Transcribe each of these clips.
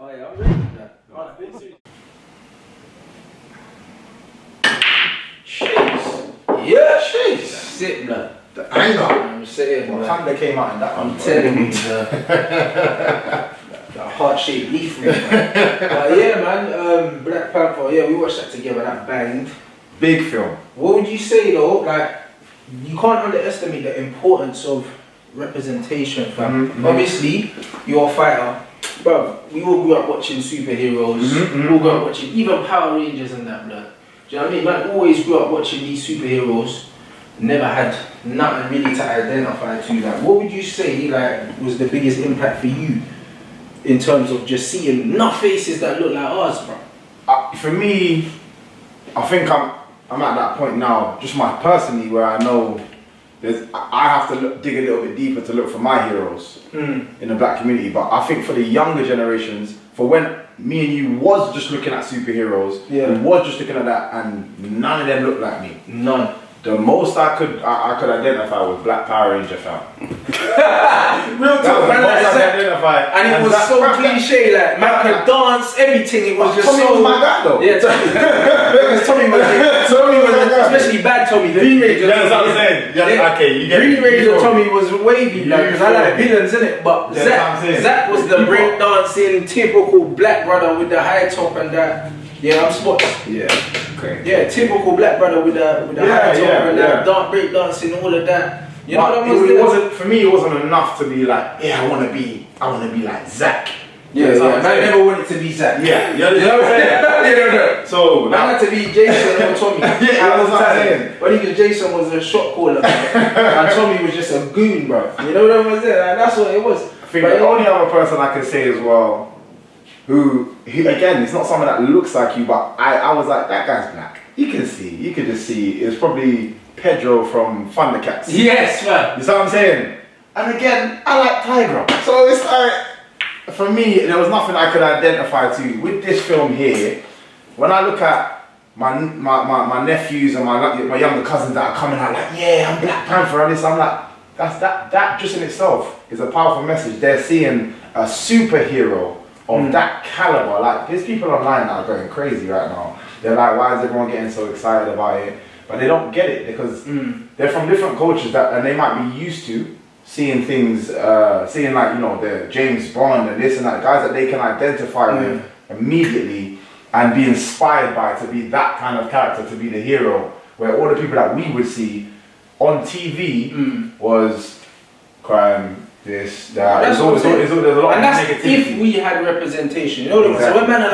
Oh yeah, I'm ready for that. Jeez. Yeah, jeez. That's it, blood. The anger. I'm saying, What blood. time they came out in that one? I'm telling you, the heart-shaped leaf ring, man. But yeah, man, Black Panther, yeah, we watched that together, that banged. Big film. What would you say though, like, you can't underestimate the importance of representation, fam. Mm-hmm. Obviously, you're a fighter. Bro, we all grew up watching superheroes, we all grew up watching, even Power Rangers and that, blood. Do you know what I mean? Man always grew up watching these superheroes, never had nothing really to identify to. Like, what would you say, like, was the biggest impact for you in terms of just seeing enough faces that look like ours, bro? For me, I think I'm at that point now, just personally, where I know I have to dig a little bit deeper to look for my heroes in the black community. But I think for the younger generations, for when me and you was just looking at superheroes, we was just looking at that, and none of them looked like me. None. The most I could identify was Black Power Ranger, fam. Real talk, man. And it was so cliche, like man could dance, everything. It was just Tommy so. was my guy though. Yeah, because Tommy was especially bad Tommy. Green Ranger. That's what I'm saying. Yeah, okay, you get Green it. Ranger Tommy was wavy, like, because I like villains, innit? But Zach was the break dancing, typical black brother with the high top and that. Yeah, I'm spot. Yeah. Okay. Yeah, typical black brother with the high top and that dark break dancing, all of that. You know what I mean? It wasn't for me. It wasn't enough to be like, yeah, I want to be like Zach. Yeah, man never wanted to be Zach. Yeah, you know what I'm saying? Yeah. So I had to be Jason or Tommy. Yeah, that's what I'm saying. But because Jason was a shot caller, and Tommy was just a goon, bro. You know what I'm saying? Like, that's what it was. I think the only other person I can say as well, who again, it's not someone that looks like you, but I was like, that guy's black. You can just see. It's probably Pedro from Thundercats. Yes, man. You see what I'm saying? And again, I like Tiger. So it's like, for me, there was nothing I could identify to with this film here. When I look at my nephews and my younger cousins that are coming out like, yeah, I'm Black Panther and this, I'm like, that just in itself is a powerful message. They're seeing a superhero of that caliber. Like, there's people online that are going crazy right now. They're like, why is everyone getting so excited about it? But they don't get it because they're from different cultures and they might be used to seeing things, seeing like, you know, the James Bond and this and that, guys that they can identify with immediately and be inspired by to be that kind of character, to be the hero, where all the people that we would see on TV was crime, this, that. There's a lot and of that's negativity. if we had representation. You know what I mean? So when men are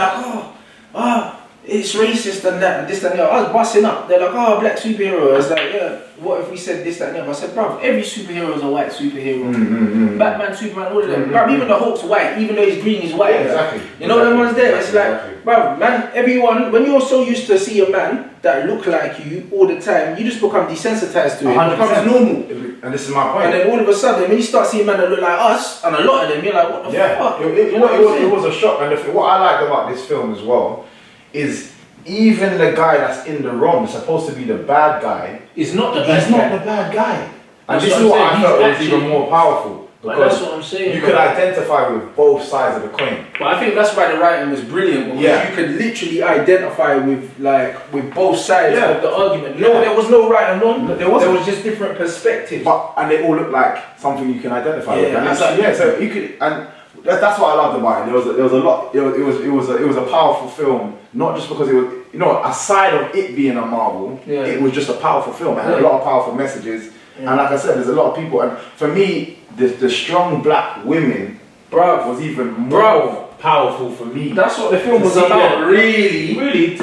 like, it's racist and that and this and that, I was busting up. They're like, black superhero. It's like, yeah, what if we said this, that and that? I said, bruv, every superhero is a white superhero. Batman, Superman, all of them. Bruv, even the Hulk's white, even though he's green, he's white. Yeah, exactly. You know them ones there? It's like, bruv, man, everyone, when you're so used to see a man that look like you all the time, you just become desensitized to it. 100%. It becomes normal. And this is my point. And then all of a sudden, when you start seeing men that look like us, and a lot of them, you're like, what the fuck? It was a shock. And what I liked about this film as well is even the guy that's in the wrong, supposed to be the bad guy, is not the bad guy. And this is what I felt was even more powerful. But that's what I'm saying. You could identify with both sides of the coin. But I think that's why the writing was brilliant. Because you could literally identify with both sides of the argument. No, there was no right and wrong. There was just different perspectives. And they all look like something you can identify with. And exactly. So you could, and that's what I loved about it. There was a lot. It was a powerful film. Not just because it was, you know, aside of it being a Marvel, it was just a powerful film. It had a lot of powerful messages. And like I said, there's a lot of people. And for me, the strong black women, was even more powerful for me. That's what the film was about. Really.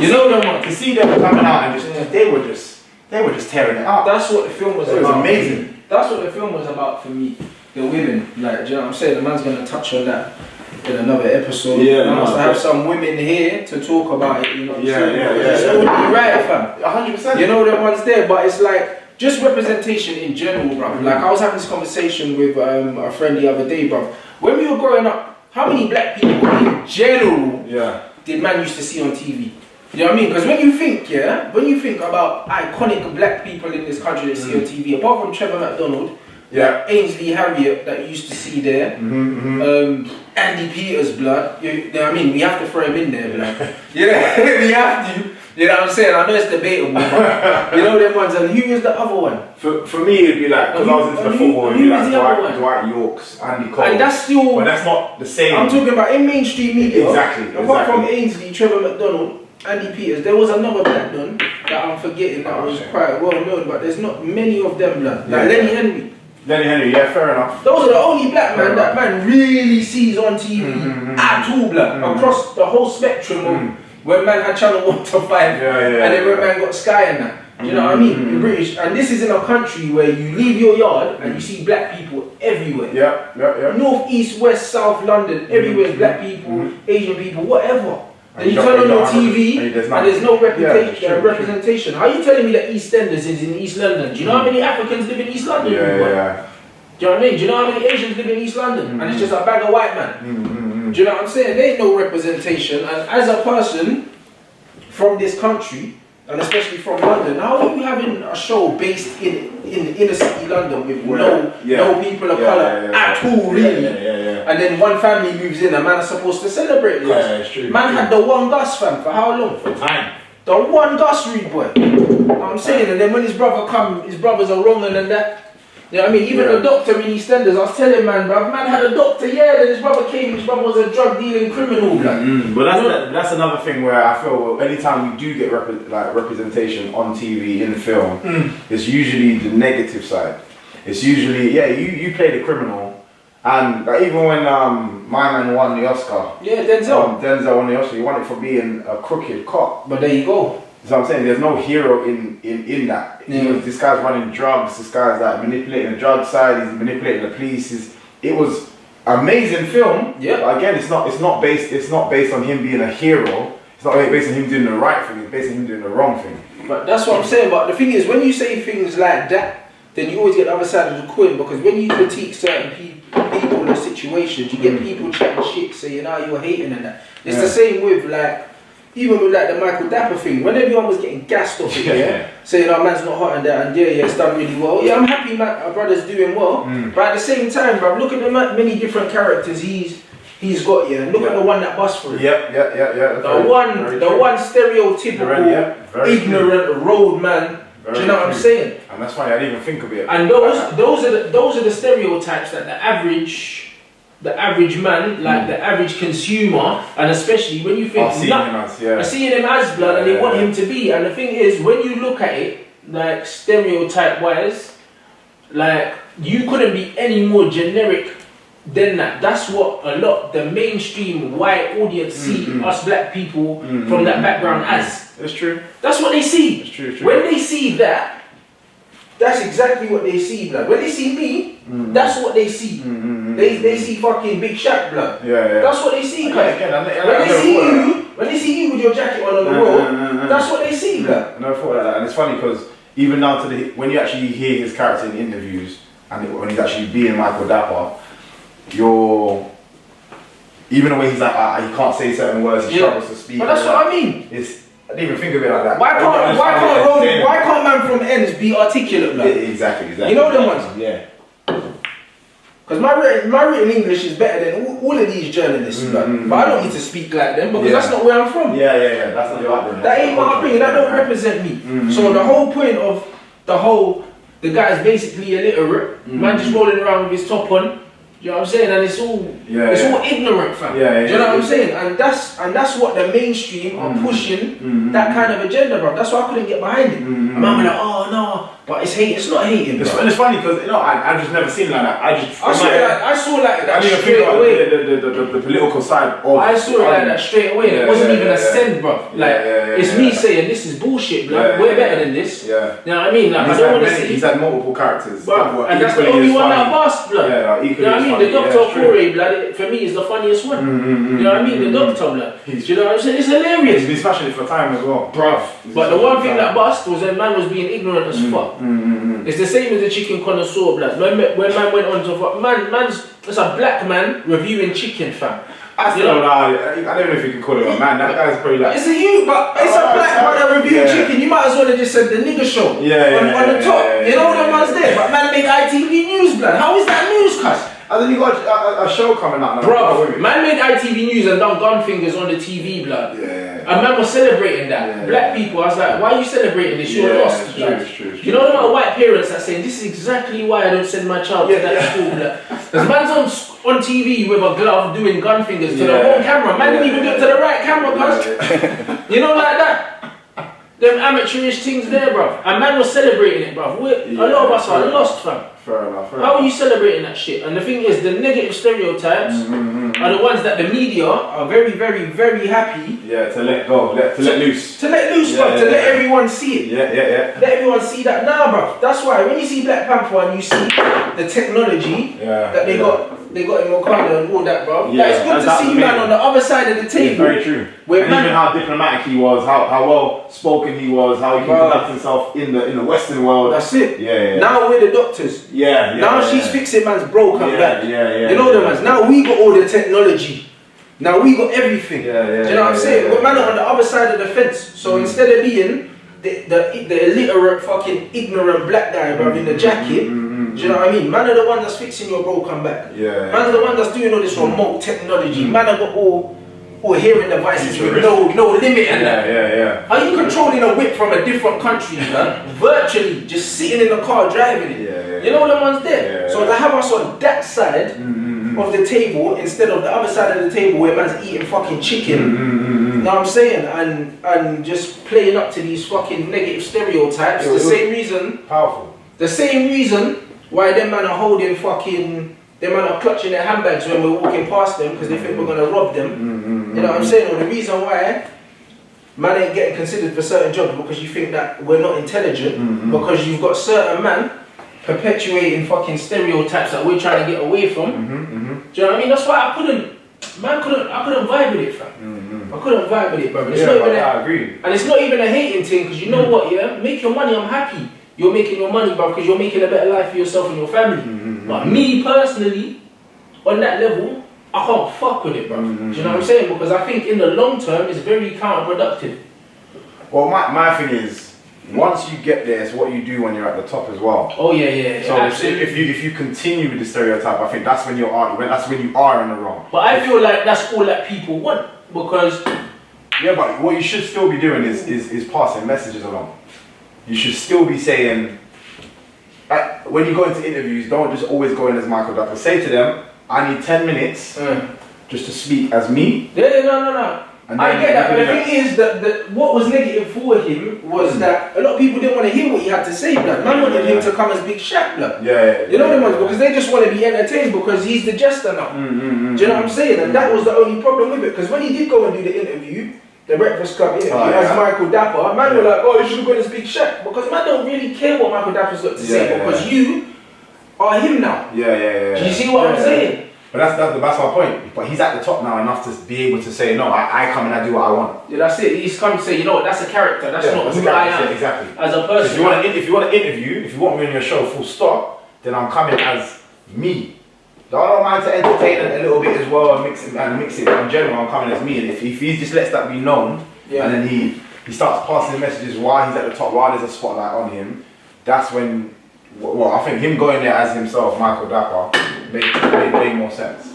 You know them, to see them coming out and just they were just tearing it up. That's what the film was about. It was amazing. That's what the film was about for me. The women, like, do you know what I'm saying? The man's gonna touch on that in another episode. I must have some women here to talk about it. You know what I'm saying? It's only right, fam. 100%. You know the ones there, but it's like just representation in general, bro. Like, I was having this conversation with a friend the other day, bro. When we were growing up, how many black people in general did man used to see on TV? You know what I mean? Because when you think about iconic black people in this country that see on TV, apart from Trevor McDonald, Ainsley Harriott that you used to see there, and Andy Peters, blood. You know what I mean? We have to throw him in there, blood. You know, we have to. You know what I'm saying? I know it's debatable, but you know them ones. And who is the other one? For me, it'd be like, because I was into the football, it'd be like Dwight Yorks, Andy Cole. And that's still. But that's not the same. I'm talking about in mainstream media. Exactly. Apart from Ainsley, Trevor McDonald, Andy Peters, there was another black one that I'm forgetting that was quite well known, but there's not many of them, blood. Like Lenny Henry. Lenny Henry, yeah, fair enough. Those are the only black man that man really sees on TV at all, blood. Across the whole spectrum of when man had channel 1 to 5 and then when man got Sky and that. Do you know what I mean? The British, and this is in a country where you leave your yard and you see black people everywhere. Yeah. North, east, west, south, London, everywhere is black people, Asian people, whatever. And you turn on your TV and there's no representation. How are you telling me that EastEnders is in East London? Do you know how many Africans live in East London? Yeah. Do you know what I mean? Do you know how many Asians live in East London? And it's just a bag of white man. Do you know what I'm saying? There ain't no representation. And as a person from this country, and especially from London, how are you having a show based in inner city London with no people of colour at all, really? And then one family moves in and man is supposed to celebrate Gus. It's true. Man had the one Gus, fam, for how long? For time. The one Gus read, boy. You know what I'm saying? And then when his brother come, his brothers are wrong and that. You know what I mean? Even the doctor in EastEnders, I was telling man, bruv, man had a doctor, then his brother came, his brother was a drug dealing criminal, blood. But that's another thing where I feel anytime we do get representation on TV, in film, it's usually the negative side. It's usually, you play the criminal, and like, even when my man won the Oscar. Yeah, Denzel. Denzel won the Oscar, he won it for being a crooked cop. But there you go. So I'm saying there's no hero in that. This guy's running drugs, this guy's like manipulating the drug side, he's manipulating the police. It was amazing film. Yeah. But again, it's not based on him being a hero. It's not based on him doing the right thing, it's based on him doing the wrong thing. But that's what I'm saying. But the thing is, when you say things like that, then you always get the other side of the coin, because when you critique certain people or situations, you get people chatting shit, saying, you're hating and that. It's the same with like, even with like the Michael Dapper thing, when everyone was getting gassed off it, saying, man's not hot and that, and it's done really well. Yeah, I'm happy our brother's doing well. But at the same time, bro, look at the many different characters he's got here. Look at the one that bust for it. The one stereotypical, ignorant road man. Do you know what I'm saying? And that's funny, I didn't even think of it. And those are the stereotypes that the average man, like the average consumer, and especially when you think are seeing him as blood and they want him to be. And the thing is, when you look at it, like stereotype wise, like you couldn't be any more generic than that. That's what a lot the mainstream white audience see us black people from that background as. It's true. That's what they see. It's true. When they see that, that's exactly what they see, blood. When they see me, that's what they see. They see fucking Big Shaq, blood. That's what they see, when they see you with your jacket on the road, that's what they see, blood. I never thought like that, and it's funny because even now when you actually hear his character in interviews and when he's actually being Michael Dapper, even the way he's like, he can't say certain words, he struggles to speak. But that's what I mean. I didn't even think of it like that. Why can't man from ends be articulate, blood? Exactly. You know them ones? Yeah. Because my written English is better than all of these journalists, but I don't need to speak like them because that's not where I'm from. Yeah. That's not your upbringing. That ain't my upbringing. That don't represent me. So the whole point of the guy's basically illiterate. Man just rolling around with his top on. Do you know what I'm saying? And it's all ignorant, fam. Do you know what I'm saying? And that's what the mainstream are pushing, that kind of agenda, bro. That's why I couldn't get behind it. And I'm like, oh no, but it's hate. It's not hating, bro. It's funny because I just never seen it like that. I saw like that I didn't straight think away. The political side of I saw it like that straight away. It wasn't even a send, bro. Like it's me saying this is bullshit, bro. We're better than this. You know what I mean? Like I don't want to see. He's had multiple characters, and that's the only one that bust, blood. You know what I mean? The Dr. Corey, blood, for me is the funniest one. You know what I mean? The Doctor, blood. Do you know what I'm saying? It's hilarious. He's been smashing it for time as well, bruv. But the one thing that bust was that man was being ignorant as fuck. It's the same as the chicken connoisseur, blood. When man went on to fuck, it's a black man reviewing chicken, fam. I don't know if you can call him a man. That guy's probably like. It's a black man that reviewing chicken. You might as well have just said the nigga show on the top. You know the man's there, but man make ITV news, blood. How is that news, cuz? And then you got a show coming out now. Bro, man made ITV News and done gun fingers on the TV, blood. Yeah. And man was celebrating that. Yeah, Black people, I was like, why are you celebrating this? You're lost. It's true. You know the amount of white parents that saying, this is exactly why I don't send my child to that school, blood. Because man's on TV with a glove doing gun fingers to the wrong camera. Man didn't even do it to the right camera, cuz. You know, like that. Them amateurish things there, bruv. And man was celebrating it, bruv. A lot of us are lost, fam. Fair enough. How are you celebrating that shit? And the thing is, the negative stereotypes are the ones that the media are very, very, very happy. Yeah, to let go, to let loose. To let loose, bruv. To let everyone see it. Yeah. Let everyone see that. Nah, bruv. That's why when you see Black Panther and you see the technology that they got in Wakanda and all that, bruv. Yeah, it's good to see man on the other side of the table. Yeah, very true. And even how diplomatic he was, how well spoken he was, how he can conduct himself in the Western world. That's it. Yeah. Now we're the doctors. Now she's fixing man's broken back. You know the man's. Now we got all the technology. Now we got everything. Do you know what I'm saying? We're man on the other side of the fence. So instead of being the illiterate fucking ignorant black guy, bruv, in the jacket. Do you know what I mean? Man are the one that's fixing your broken back. Man's the one that's doing all this remote technology. Man have got all hearing devices with no limit and that. Are you controlling a whip from a different country, man? Virtually, just sitting in the car driving it. You know the one's there. So to have us on that side of the table instead of the other side of the table where man's eating fucking chicken. You know what I'm saying? And just playing up to these fucking negative stereotypes. The same reason why them man are holding fucking, them man are clutching their handbags when we're walking past them because they think we're gonna rob them. You know what I'm saying? Or the reason why man ain't getting considered for certain jobs because you think that we're not intelligent, because you've got certain man perpetuating fucking stereotypes that we're trying to get away from. Do you know what I mean? That's why I couldn't vibe with it, fam. I couldn't vibe with it, bro. I agree. And it's not even a hating thing because you know what, make your money, I'm happy. You're making your money, bro, because you're making a better life for yourself and your family. But me personally, on that level, I can't fuck with it, bro. Do you know what I'm saying? Because I think in the long term, it's very counterproductive. Well, my thing is, once you get there, it's what you do when you're at the top as well. Oh yeah. So if you continue with the stereotype, I think that's when you are in the wrong. But I feel like that's all that people want because. Yeah, but what you should still be doing is passing messages along. You should still be saying, like, when you go into interviews, don't just always go in as Michael Ducker. Say to them, I need 10 minutes just to speak as me. Yeah, no. I get that, but the thing is that what was negative for him was that a lot of people didn't want to hear what he had to say, blood. Man wanted him to come as Big Shaq, blood. You know the ones because they just want to be entertained because he's the jester now. Do you know what I'm saying? And that was the only problem with it. Because when he did go and do the interview, the Breakfast Club interview as Michael Dapper, man were like, oh, you should have gone as Big Shaq. Because man don't really care what Michael Dapper's got to say because you are him now. Do you see what I'm saying? But that's my point. But he's at the top now enough to be able to say, no, I come and I do what I want. Yeah, that's it. He's come to say, you know what, that's a character. That's not who I am as a person. If you want to interview, if you want me on your show, full stop, then I'm coming as me. I don't mind to entertain a little bit as well and mix it. In general, I'm coming as me. And if he just lets that be known, and then he starts passing the messages why he's at the top, why there's a spotlight on him, that's when. Well, I think him going there as himself, Michael Dapper, made way more sense.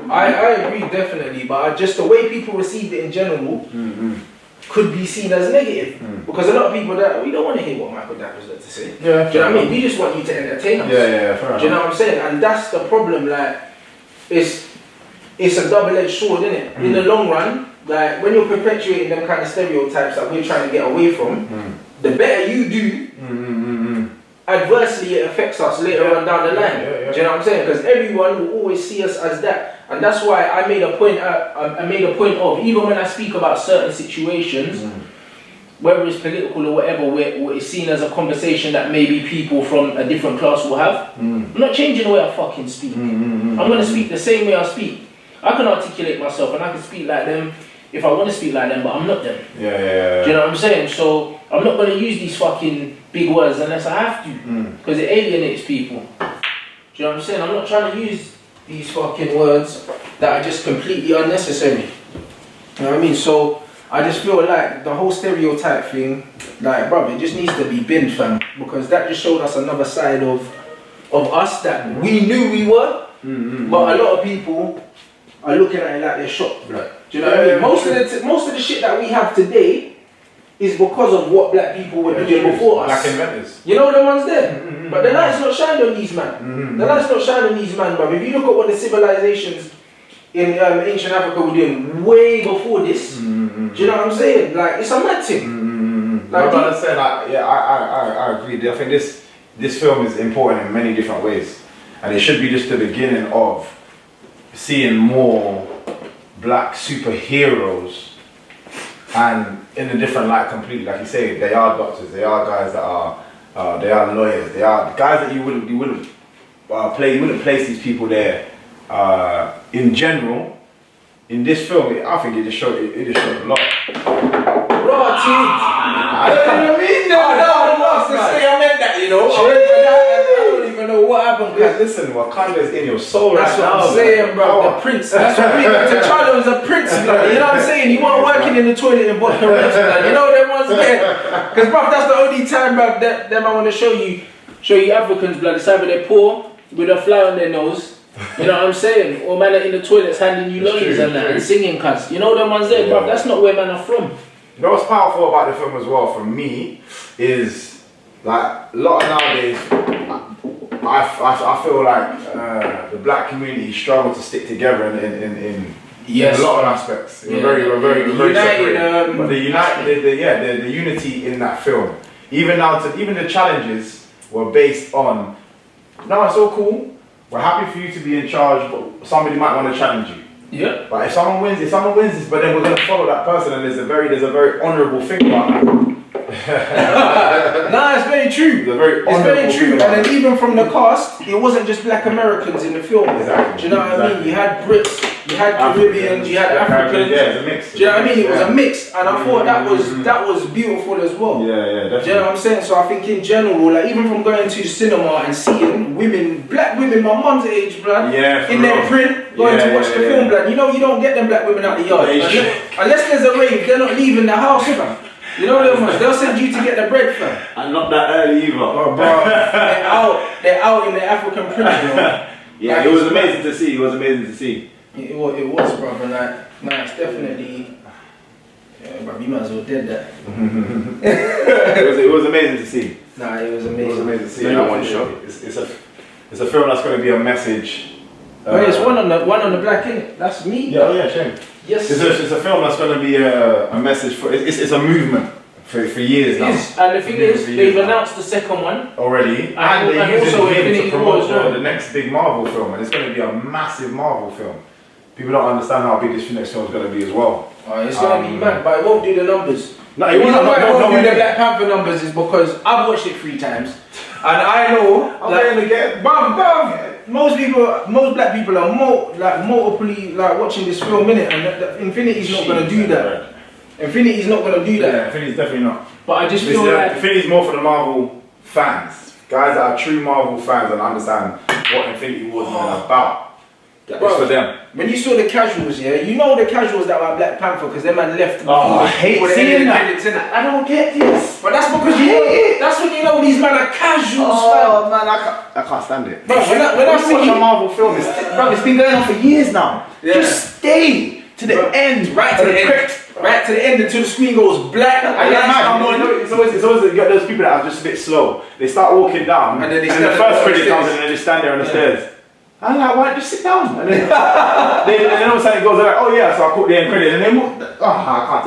I agree definitely, but just the way people received it in general could be seen as negative because a lot of people that we don't want to hear what Michael Dapper's got to say. Do you know what I mean? We just want you to entertain us. Fair Do you know what I'm saying? And that's the problem. Like, it's a double-edged sword, isn't it? In the long run, like when you're perpetuating them kind of stereotypes that we're trying to get away from, the better you do. Adversely, it affects us later on down the line. Do you know what I'm saying? Because everyone will always see us as that, and that's why I made a point. I made a point of even when I speak about certain situations, whether it's political or whatever, where it's seen as a conversation that maybe people from a different class will have. I'm not changing the way I fucking speak. I'm gonna speak the same way I speak. I can articulate myself and I can speak like them if I want to speak like them, but I'm not them. Do you know what I'm saying? So I'm not gonna use these fucking big words unless I have to, because it alienates people. Do you know what I'm saying? I'm not trying to use these fucking words that are just completely unnecessary. You know what I mean? So I just feel like the whole stereotype thing, like, bro, it just needs to be binned, fam, because that just showed us another side of us that we knew we were, But a lot of people are looking at it like they're shocked, blood. Do you know what I mean? Most of the shit that we have today is because of what black people were doing before us. Black inventors. You know the ones there? But the light's not shining on these man. The light's not shining on these man, but if you look at what the civilizations in ancient Africa were doing way before this, do you know what I'm saying? Like, it's a mad thing. Like, I said, I agree. I think this film is important in many different ways. And it should be just the beginning of seeing more black superheroes, and in a different light completely. Like you say, they are doctors, they are guys that are, they are lawyers, they are guys that you wouldn't place these people there. In general, in this film, I think it just showed a lot. I don't even mean that. I meant that, you know. I don't even know what happened. Listen, Wakanda's in your soul right now. That's what I'm saying, bro. The prince. That's what T'Challa was a prince, blood. You know what I'm saying? He wasn't working in the toilet in Boston, blood. You know them ones there. Because, bro, that's the only time, bro, that I want to show you Africans, blood. It's either they're poor with a fly on their nose. You know what I'm saying? Or man are in the toilets handing you lollies and that and singing cuz. You know them ones there, bro. That's not where man are from. You know what's powerful about the film as well for me is like a lot of nowadays I feel like the black community struggle to stick together in a lot of aspects. We're very separate. But the unity in that film, even the challenges were based on, no, it's all cool. We're happy for you to be in charge, but somebody might want to challenge you. Yeah. But if someone wins this, but then we're gonna follow that person, and there's a very honourable thing about that. Nah, it's very true. It's very true. And then even from the cast, it wasn't just black Americans in the film. Exactly. Do you know what I mean? You had Brits, you had Caribbeans, you had Africans. Yeah, it's a mix. Do you know what I mean? It was a mix, and I thought that was beautiful as well. Yeah, definitely. Do you know what I'm saying? So I think in general, like even from going to the cinema and seeing black women my mum's age, blood, in their print, going to watch the film, blood. You know you don't get them black women out the yard. Unless there's a rave, they're not leaving the house, fam. You know them ones, they'll send you to get the bread, fam. And not that early either. Oh, bro, they're out in the African print, bro. Yeah, it was amazing to see. It was, bro, and it's definitely. Yeah, bro, you might as well did that. It was amazing to see. Nah, it was amazing. It was amazing to see. One shot. It's a film that's going to be a message. It's one on the black, innit? That's me. Yeah, shame. Yes. It's a film that's going to be a message for. It's a movement for years now. And the thing is, they've announced the second one already, and they're using him to promote the next big Marvel film, and it's going to be a massive Marvel film. People don't understand how big this next film is going to be as well. It's going to be mad, but it won't do the numbers. No, the reason why it won't do the Black Panther numbers is because I've watched it 3 times, and I know most black people are multiply watching this film, innit? And Infinity's not going to do that. Infinity's not going to do that. Yeah, Infinity's definitely not. But I just feel like Infinity's more for the Marvel fans, guys that are true Marvel fans and understand what Infinity was about. It's for them. When you saw the casuals, you know the casuals that were Black Panther because them man left. I hate seeing that. I don't get this. But that's because you hate it. That's when you know these men are casuals. Oh man, I can't stand it. Bro, when I see watch a Marvel film, it's been going on for years now. Yeah. Just stay to the end, right to the end. Right to the end until the screen goes black. It's always those people that are just a bit slow. They start walking down, and then the first credit comes, and they just stand there on the stairs. I'm like, why just sit down? And then all of a sudden it goes like, oh yeah, so I caught the end credit, and then I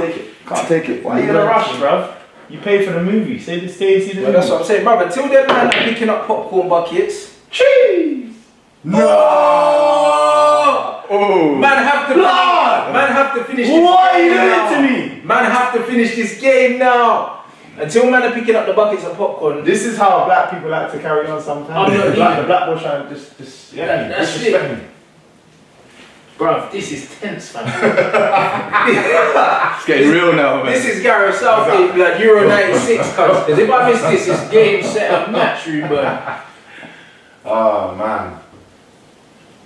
can't take it. Why are you gonna rush, bruv? You pay for the movie. Stay see the movie. That's what I'm saying, bruv. Until then, man, I'm picking up popcorn buckets. Cheese. No. Oh. Man have to finish this game. What are you doing to me? Man have to finish this game now. Until man are picking up the buckets of popcorn. This is how black people like to carry on sometimes. The black boy trying to just disrespect me. Bruv, this is tense, man. It's getting real now, man. This is Gareth Southgate, like Euro 96, cuz. Because if I miss this, it's game, set up, match room, man. Oh, man.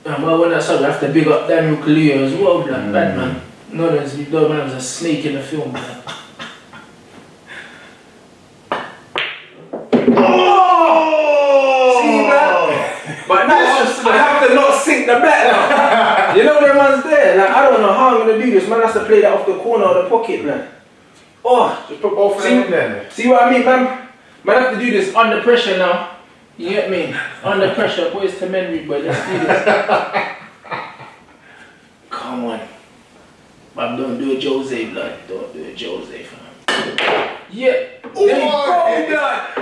Well, when I saw I have to big up Daniel Kaluuya as well, like Batman. No, man was a snake in the film, man. Oh! See that? But no, I have to not sink think the black now. You know them man's there. Like, I don't know how I'm gonna do this. Man has to play that off the corner of the pocket, man. Oh, Just put both of them in there. see what I mean, man? Man have to do this under pressure now. You get me? Under pressure, boys to men, but let's do this. Come on. But don't do a Jose, blood. Don't do a Jose, fam. Yeah. There you go, blood.